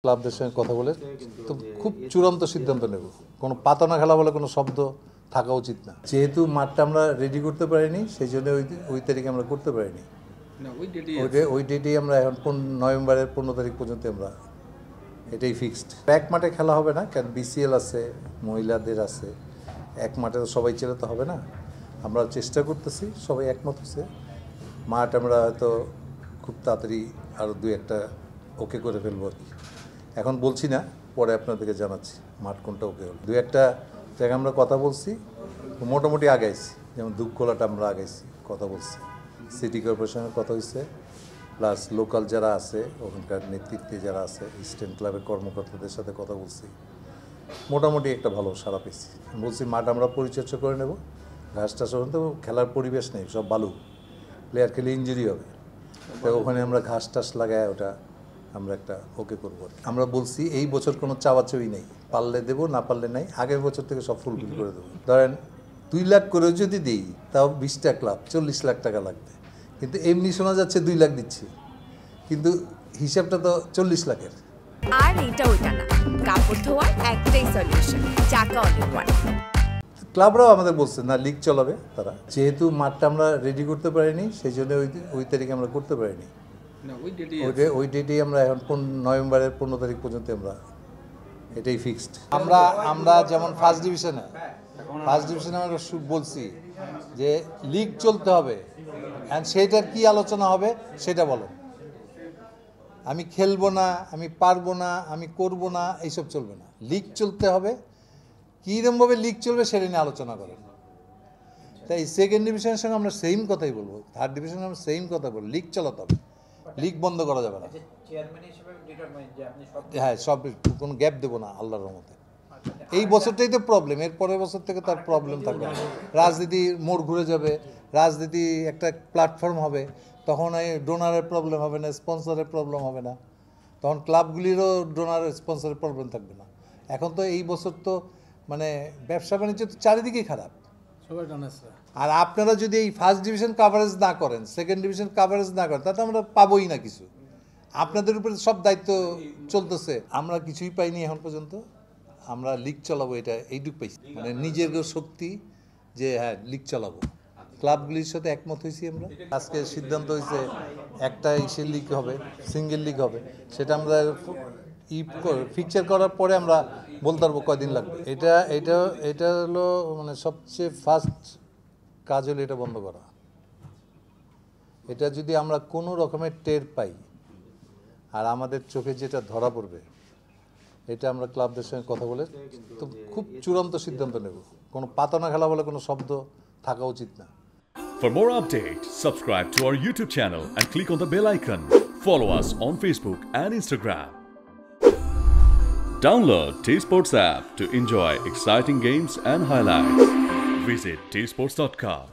ক্লাবদের সঙ্গে কথা বলে তো খুব চূড়ান্ত সিদ্ধান্ত নেব। কোনো পাতানো খেলা বলে কোনো শব্দ থাকা উচিত না। যেহেতু মাঠটা আমরা রেডি করতে পারিনি, সেই জন্য ওই তারিখে আমরা করতে পারিনি। ওই ডেটেই আমরা এখন নভেম্বরের 15 তারিখ পর্যন্ত আমরা এটাই ফিক্সড। এক মাঠে খেলা হবে না, কারণ বিসিএল আছে, মহিলাদের আছে, এক মাঠে তো সবাই চালাতে হবে না। আমরা চেষ্টা করতেছি, সবাই একমত হচ্ছে। মাঠ আমরা হয়তো খুব তাড়াতাড়ি আরও 2-1টা ওকে করে ফেলবো আর কি। এখন বলছি না, পরে আপনাদেরকে জানাচ্ছি মাঠ কোনটা ওকে হলো। 2-1টা জায়গায় আমরা কথা বলছি, মোটামুটি আগাইছি। যেমন দুপকোলাটা আমরা আগাইছি, কথা বলছি, সিটি কর্পোরেশনের কথা হয়েছে, প্লাস লোকাল যারা আছে ওখানকার নেতৃত্বে যারা আছে, ইস্টার্ন ক্লাবের কর্মকর্তাদের সাথে কথা বলছি। মোটামুটি একটা ভালো সাড়া পেয়েছি। বলছি মাঠ আমরা পরিচর্যা করে নেব, ঘাস টাস তো খেলার পরিবেশ নেই, সব বালু, প্লেয়ার খেলে ইঞ্জুরি হবে, তাই ওখানে আমরা ঘাস টাস লাগায় ওটা আমরা একটা ওকে করবো। আমরা বলছি এই বছর কোনো চাওয়াচাওয়ি নেই, পারলে দেবো, না পারলে নাই, আগের বছর থেকে সব ফুলফিল করে দেবো। ধরেন 2 লাখ করেও যদি দিই, তাও 20টা ক্লাব 40 লাখ টাকা লাগবে, কিন্তু এমনি শোনা যাচ্ছে 2 লাখ দিচ্ছি, কিন্তু হিসাবটা তো 40 লাখের। আর এটা ওইটা না, কাপড় ধোয়ার একটাই সলিউশন, চাকা অল-ইন-ওয়ান। ক্লাবরাও আমাদের বলছে না, লিগ চলাবে তারা। যেহেতু মাঠটা আমরা রেডি করতে পারিনি, সেই জন্য ওই তারিখে আমরা করতে পারিনি। ওই ডেটেই আমরা এখন নভেম্বরের 15 তারিখ পর্যন্ত আমরা এটাই ফিক্সড। আমরা যেমন ফার্স্ট ডিভিশনে আমরা বলছি যে লিগ চলতে হবে, অ্যান্ড সেইটার কি আলোচনা হবে সেটা বলো। আমি খেলবো না, আমি পারবো না, আমি করব না, এইসব চলবে না। লিগ চলতে হবে, কীরকমভাবে লিগ চলবে সেটা নিয়ে আলোচনা করেন। তাই সেকেন্ড ডিভিশনের সঙ্গে আমরা সেম কথাই বলবো, থার্ড ডিভিশনে আমরা সেম কথা বলবো, লিগ চালাতে হবে, লিগ বন্ধ করা যাবে না। হ্যাঁ, সব কোনো গ্যাপ দেবো না আল্লাহর রহমতে। এই বছরটাই তো প্রবলেম, এর পরের বছর থেকে তার প্রবলেম থাকবে না। রাজনীতির মোড় ঘুরে যাবে, রাজনীতি একটা প্ল্যাটফর্ম হবে, তখন এই ডোনারের প্রবলেম হবে না, স্পন্সরের প্রবলেম হবে না, তখন ক্লাবগুলিরও ডোনার স্পন্সরের প্রবলেম থাকবে না। এখন তো এই বছর তো মানে ব্যবসা বাণিজ্য তো চারিদিকেই খারাপ। আর আপনারা যদি এই ফার্স্ট ডিভিশন কাভারেজ না করেন, সেকেন্ড ডিভিশন কাভারেজ না করেন, তাতে আমরা পাবোই না কিছু। আপনাদের উপরে সব দায়িত্ব চলতেছে, আমরা কিছুই পাইনি এখন পর্যন্ত। আমরা লিগ চালাবো, এটা এইটুক পাইছি, মানে নিজের শক্তি যে হ্যাঁ লিগ চালাবো। ক্লাবগুলির সাথে একমত হয়েছি আমরা। আজকে সিদ্ধান্ত হয়েছে একটা ইসের লিগ হবে, সিঙ্গেল লিগ হবে, সেটা আমরা ফিকচার করার পরে আমরা বলতে পারবো কয়দিন লাগবে। এটা হলো মানে সবচেয়ে ফার্স্ট কাজ হলো এটা বন্ধ করা। এটা যদি আমরা কোনো রকমের টের পাই আর আমাদের চোখে যেটা ধরা পড়বে, এটা আমরা ক্লাবদের সঙ্গে কথা বলে তো খুব চূড়ান্ত সিদ্ধান্ত নেব। কোনো পাতানো খেলা বলে কোনো শব্দ থাকা উচিত না। For more updates, subscribe to our YouTube channel and click on the bell icon. Follow us on Facebook and Instagram. Download T-Sports app to enjoy exciting games and highlights. Visit tsports.com.